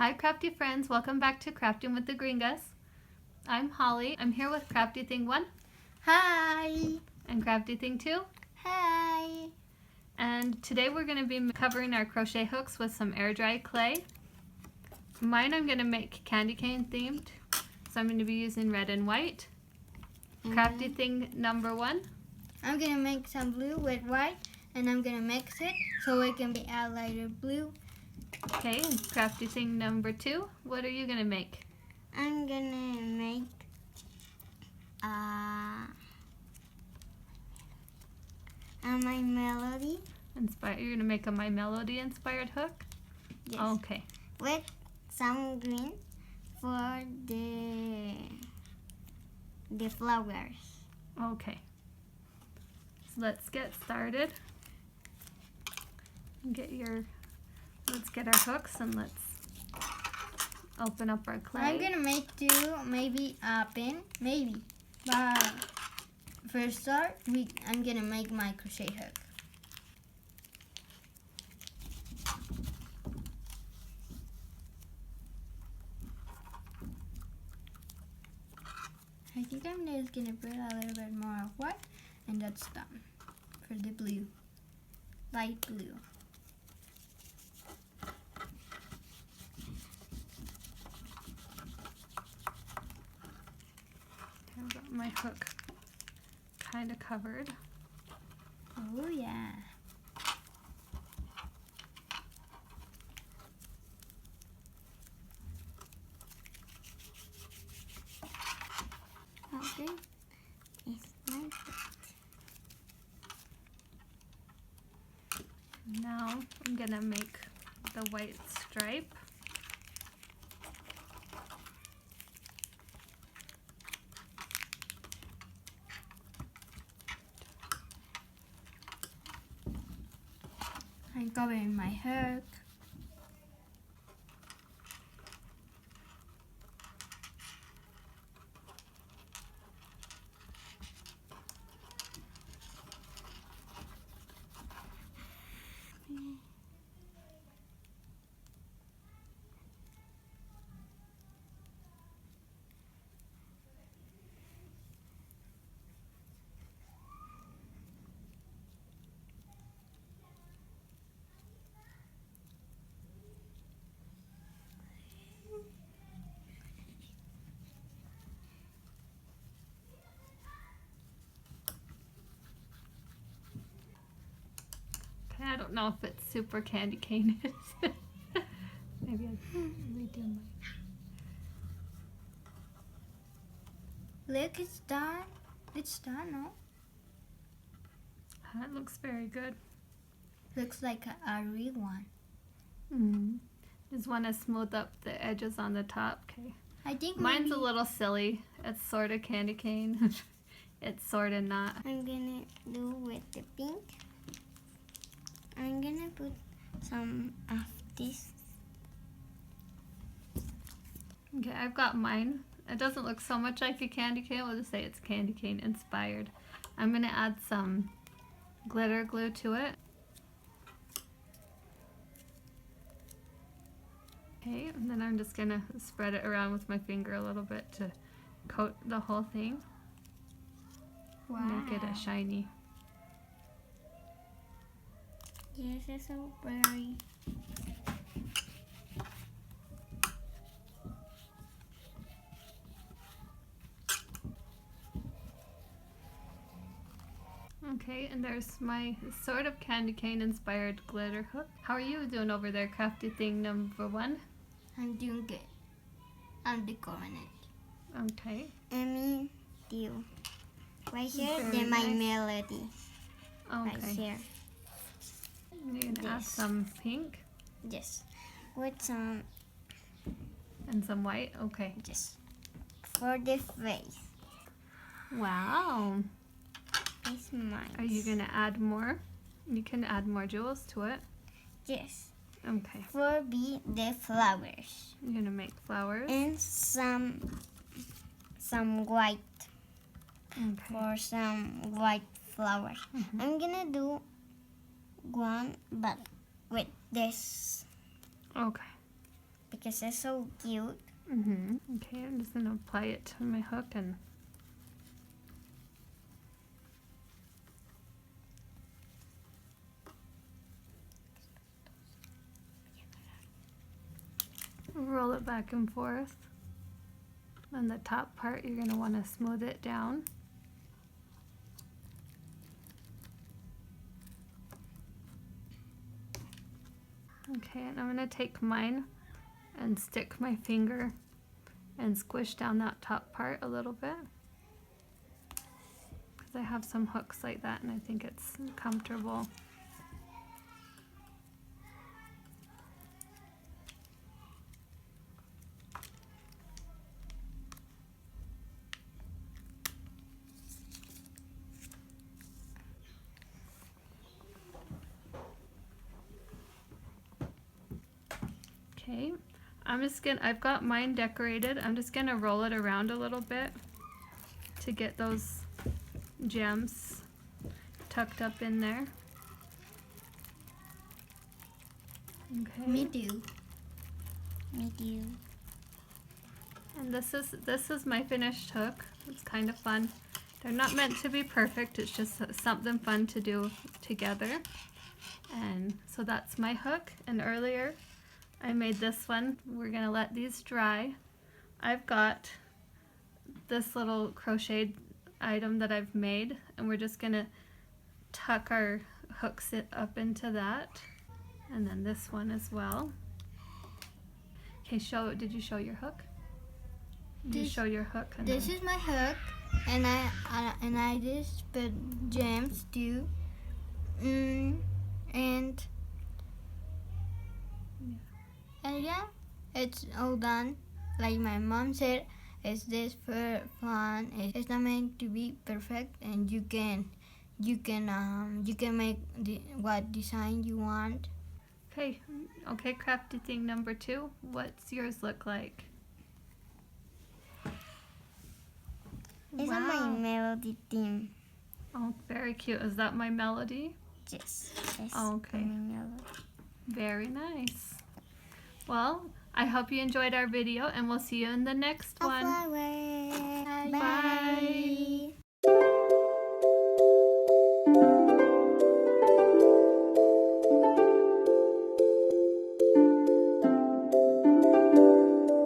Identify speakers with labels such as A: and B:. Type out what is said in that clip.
A: Hi crafty friends, welcome back to Crafting with the Gringas. I'm Holly. I'm here with Crafty Thing 1.
B: Hi!
A: And Crafty Thing 2.
B: Hi!
A: And today we're going to be covering our crochet hooks with some air dry clay. Mine I'm going to make candy cane themed, so I'm going to be using red and white. Crafty Thing number 1.
B: I'm gonna make some blue with white and I'm gonna mix it so it can be a lighter blue.
A: Okay, and Crafty Thing number 2. What are you going to make?
B: I'm gonna make my melody.
A: You're going to make a My Melody inspired hook?
B: Yes.
A: Okay.
B: With some green for the flowers.
A: Okay. So let's get started. Let's get our hooks and let's open up our clay.
B: I'm gonna make two, maybe a pin, maybe. But first start, I'm gonna make my crochet hook. I think I'm just gonna put a little bit more of white, and that's done for the blue, light blue.
A: I've got my hook kind of covered.
B: Oh yeah. Okay, it's like that.
A: Now I'm gonna make the white stripe.
B: I'm covering my hook.
A: Okay, I don't know if it's super candy cane. Maybe I can redo my.
B: Look, it's done. It's done, no?
A: That looks very good.
B: Looks like a real one.
A: Just want to smooth up the edges on the top. Okay.
B: I think
A: Mine's a little silly. It's sort of candy cane. It's sort of not.
B: I'm gonna do with the pink. I'm gonna put some of this.
A: Okay, I've got mine. It doesn't look so much like a candy cane. We'll just say it's candy cane inspired. I'm gonna add some glitter glue to it. Okay, and then I'm just gonna spread it around with my finger a little bit to coat the whole thing.
B: Wow.
A: Make it a shiny.
B: Yes, it's so very.
A: Okay, and there's my sort of candy cane inspired glitter hook. How are you doing over there, Crafty Thing number 1?
B: I'm doing good. I'm decorating it.
A: Okay.
B: And me too. Right here,
A: Very
B: then my
A: nice.
B: melody. Right
A: Okay.
B: here.
A: You're gonna add
B: Yes.
A: some pink
B: Yes. With some,
A: and some white. Okay.
B: just for the face.
A: Wow.
B: It's mine.
A: Are you gonna add more? You can add more jewels to it.
B: Yes.
A: Okay.
B: For the flowers.
A: You're gonna make flowers.
B: And some white.
A: Okay.
B: For some white flowers. I'm gonna do one, but with this.
A: Okay.
B: because it's so cute.
A: Okay, I'm just gonna apply it to my hook and roll it back and forth. On the top part, you're gonna want to smooth it down. Okay, and I'm gonna take mine and stick my finger and squish down that top part a little bit, because I have some hooks like that and I think it's comfortable. Okay, I've got mine decorated. I'm just gonna roll it around a little bit to get those gems tucked up in there. Okay.
B: Me too. Me too.
A: And this is my finished hook. It's kind of fun. They're not meant to be perfect. It's just something fun to do together. And so that's my hook. And earlier I made this one. We're gonna let these dry. I've got this little crocheted item that I've made, and we're just gonna tuck our hooks up into that, and then this one as well. Okay, did you show your hook? Did you show your hook?
B: This is my hook, and I just put gems too, and yeah, it's all done. Like my mom said, it's this for fun. It's not meant to be perfect, and you can make what design you want.
A: Okay, crafty thing number 2. What's yours look like?
B: It's on my melody theme.
A: Oh, very cute. Is that my melody?
B: Yes.
A: Okay.
B: My melody.
A: Very nice. Well, I hope you enjoyed our video, and we'll see you in the next one.
B: Bye.
A: Bye.